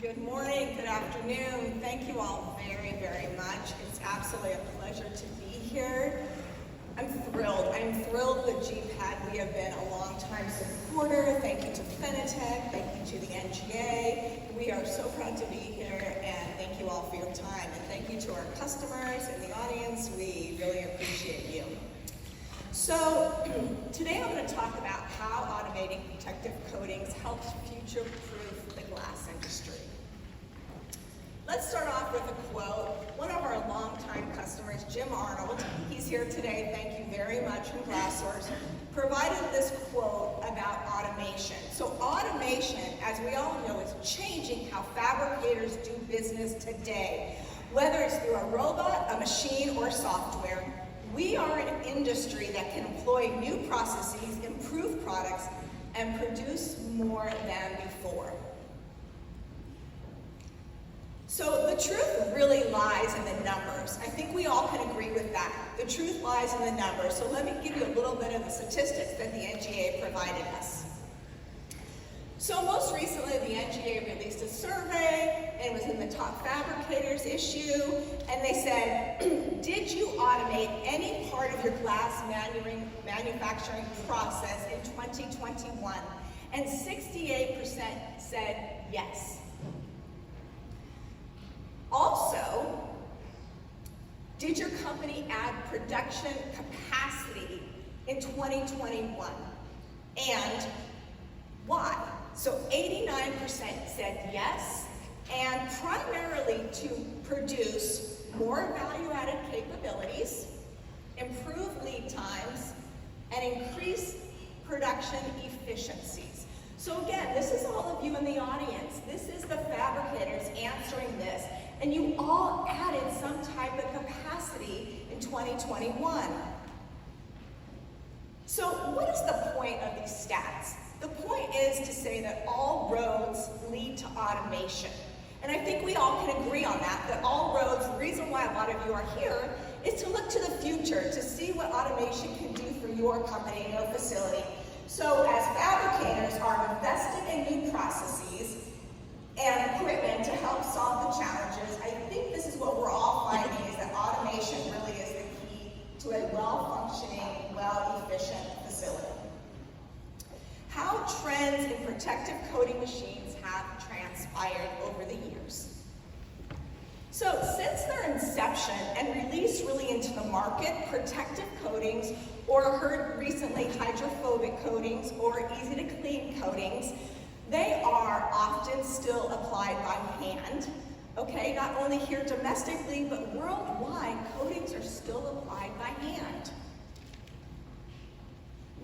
Good morning, good afternoon. Thank you all very, very much. It's absolutely a pleasure to be here. I'm thrilled. I'm thrilled with GPAD. We have been a long-time supporter. Thank you to Fenatech. Thank you to the NGA. We are so proud to be here, and thank you all for your time. And thank you to our customers and the audience. We really appreciate you. So today I'm going to talk about how automating protective coatings helps future-proof the glass industry. Let's start off with a quote. One of our longtime customers, Jim Arnold, he's here today, thank you very much from Glassdoors, provided this quote about automation. So automation, as we all know, is changing how fabricators do business today. Whether it's through a robot, a machine, or software, we are an industry that can employ new processes, improve products, and produce more than before. So the truth really lies in the numbers. I think we all can agree with that. The truth lies in the numbers. So let me give you a little bit of the statistics that the NGA provided us. So most recently, the NGA released a survey, and it was in the Top Fabricators issue, and they said, did you automate any part of your glass manufacturing process in 2021? And 68% said yes. Also, did your company add production capacity in 2021? And why? So 89% said yes, and primarily to produce more value-added capabilities, improve lead times, and increase production efficiencies. So again, this is all of you in the audience. This is the fabricators answering this, and you all added some type of capacity in 2021. So what is the point of these stats? The point is to say that all roads lead to automation. And I think we all can agree on that all roads, the reason why a lot of you are here, is to look to the future, to see what automation can do for your company and your facility. So as fabricators are investing in new processes and equipment to help solve the challenges, I think this is what we're all finding, is that automation really is the key to a well-functioning, well-efficient facility. How trends in protective coating machines have transpired over the years. So since their inception and release really into the market, protective coatings, or heard recently hydrophobic coatings or easy to clean coatings, they are often still applied by hand. Okay, not only here domestically, but worldwide, coatings are still applied by hand.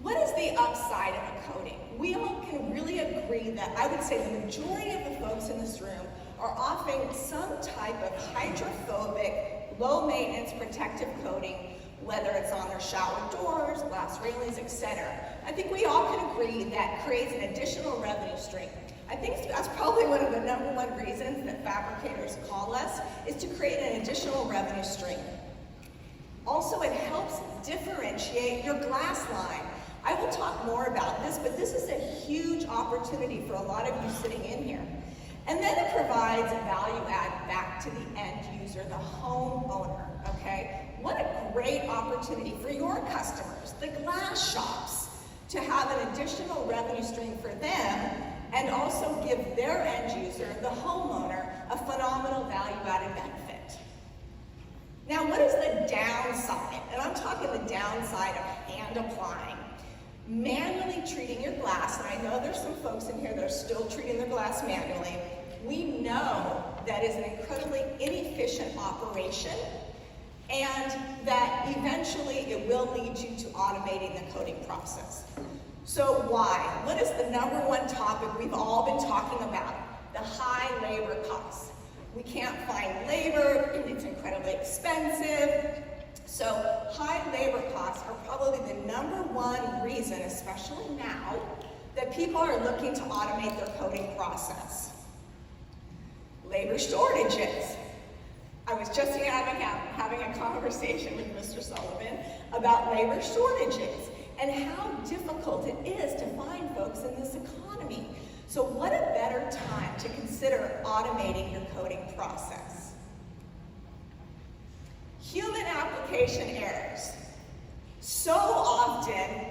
What is the upside of a coating? We all can really agree that I would say the majority of the folks in this room are offering some type of hydrophobic, low-maintenance protective coating, whether it's on their shower doors, glass railings, etc. I think we all can agree that creates an additional revenue stream. I think that's probably one of the #1 reasons that fabricators call us, is to create an additional revenue stream. Also, it helps differentiate your glass line. I will talk more about this, but this is a huge opportunity for a lot of you sitting in here. And then it provides a value add back to the end user, the homeowner, okay? What a great opportunity for your customers, the glass shops, to have an additional revenue stream for them and also give their end user, the homeowner, a phenomenal value added benefit. Now, what is the downside? And I'm talking the downside of hand applying. Manually treating your glass, and I know there's some folks in here that are still treating their glass manually. We know that is an incredibly inefficient operation, and that eventually it will lead you to automating the coating process. So why? What is the #1 topic we've all been talking about? The high labor costs. We can't find labor, it's incredibly expensive. So high labor costs are probably the #1 reason, especially now, that people are looking to automate their coating process. Labor shortages. I was just having a conversation with Mr. Sullivan about labor shortages and how difficult it is to find folks in this economy. So what a better time to consider consider automating your coating process. Human application errors. So often,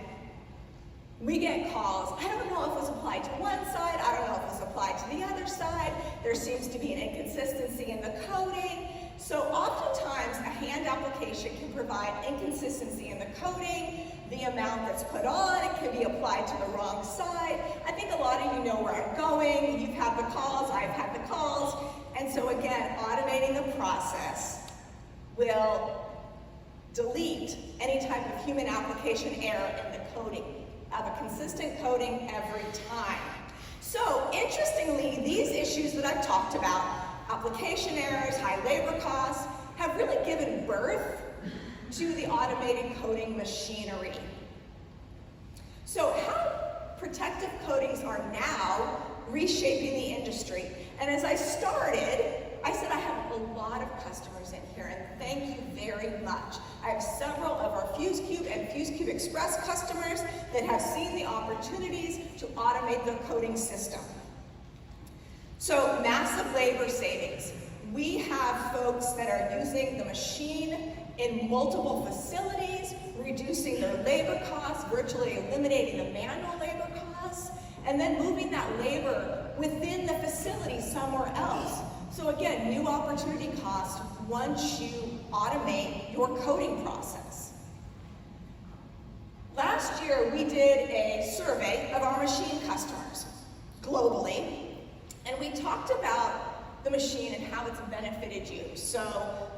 we get calls, I don't know if it's applied to one side, I don't know if it's applied to the other side, there seems to be an inconsistency in the coating. So oftentimes, a hand application can provide inconsistency in the coating, the amount that's put on, it can be applied to the wrong side. I think a lot of you know where I'm going, you've had the calls, I've had the calls, and so again, automating the process will delete any type of human application error in the coating. Have a consistent coating every time. So interestingly, these issues that I've talked about, application errors, high labor costs, have really given birth to the automated coating machinery. So how protective coatings are now reshaping the industry. And as I started, I said I have a lot of customers in here, and thank you very much. I have several of our FuseCube and FuseCube Express customers that have seen the opportunities to automate their coating system. So massive labor savings. We have folks that are using the machine in multiple facilities, reducing their labor costs, virtually eliminating the manual labor costs, and then moving that labor within the facility somewhere else. So again, new opportunity cost once you automate your coating process. Last year, we did a survey of our machine customers globally, and we talked about the machine and how it's benefited you. So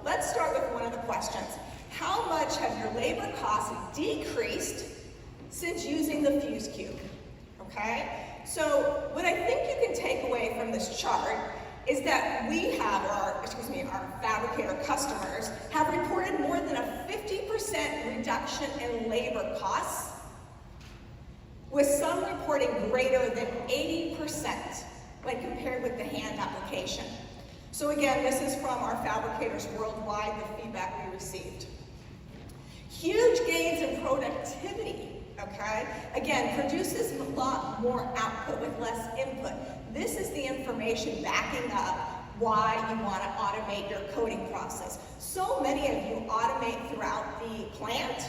let's start with one of the questions. How much have your labor costs decreased since using the FuseCube? Okay? So what I think you can take away from this chart is that we have, our fabricator customers have reported more than a 50% reduction in labor costs, with some reporting greater than 80% when compared with the hand application. So again, this is from our fabricators worldwide, the feedback we received. Huge gains in productivity, okay? Again, produces a lot more output with less input. This is the information backing up why you want to automate your coating process. So many of you automate throughout the plant.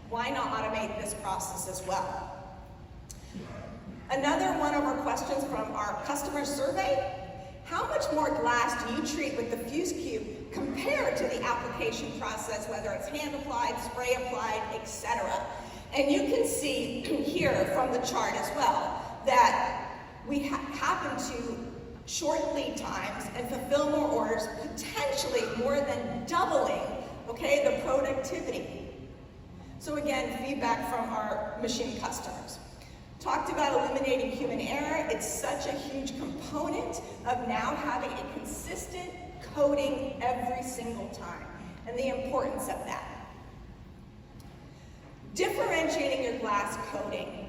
Why not automate this process as well? Another one of our questions from our customer survey: how much more glass do you treat with the FuseCube compared to the application process, whether it's hand applied, spray applied, etc.? And you can see here from the chart as well that we happen to shorten lead times and fulfill more orders, potentially more than doubling, okay, the productivity. So again, feedback from our machine customers. Talked about eliminating human error. It's such a huge component of now having a consistent coating every single time, and the importance of that. Differentiating your glass coating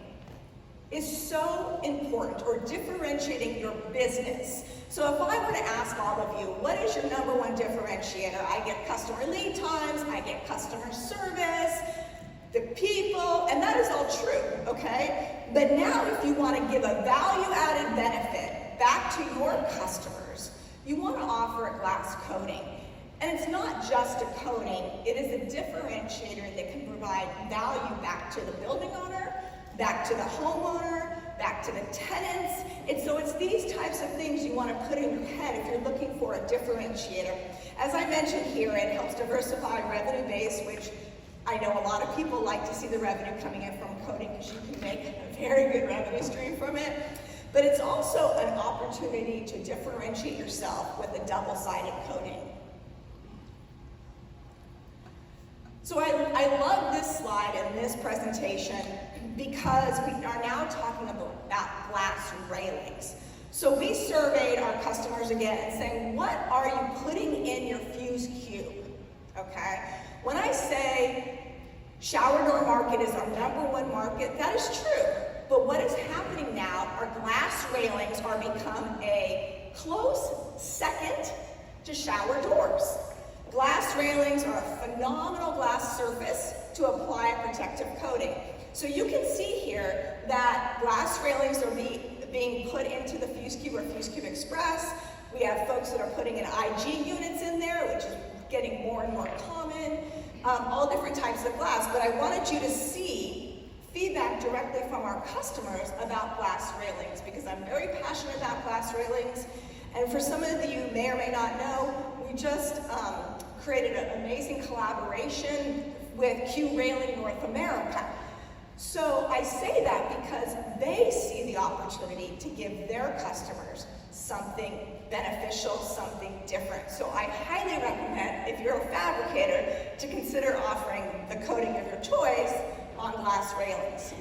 is so important, or differentiating your business. So if I were to ask all of you, what is your number one differentiator? I get customer lead times, I get customer service, the people, and that is all true, okay? But now if you want to give a value-added benefit back to your customers, you want to offer a glass coating. And it's not just a coating, it is a differentiator that can provide value back to the building owner, back to the homeowner, back to the tenants. And so it's these types of things you want to put in your head if you're looking for a differentiator. As I mentioned here, it helps diversify revenue base, which I know a lot of people like to see the revenue coming in from coating because you can make a very good revenue stream from it. But it's also an opportunity to differentiate yourself with a double-sided coating. So I love this slide and this presentation because we are now talking about glass railings. So we surveyed our customers again and saying, what are you putting in your FuseCube? Okay? When I say shower door market is our #1 market, that is true. But what is happening now, our glass railings are become a close second to shower doors. Glass railings are a phenomenal glass surface to apply a protective coating. So you can see here that glass railings are being put into the Fuse Cube or Fuse Cube Express. We have folks that are putting in IG units in there, which is getting more and more common. All different types of glass, but I wanted you to see feedback directly from our customers about glass railings, because I'm very passionate about glass railings. And for some of you may or may not know, we just created an amazing collaboration with Q Railing North America. So I say that because they see the opportunity to give their customers something beneficial, something different. So I highly recommend, if you're a fabricator, to consider offering the coating of your choice on glass railings.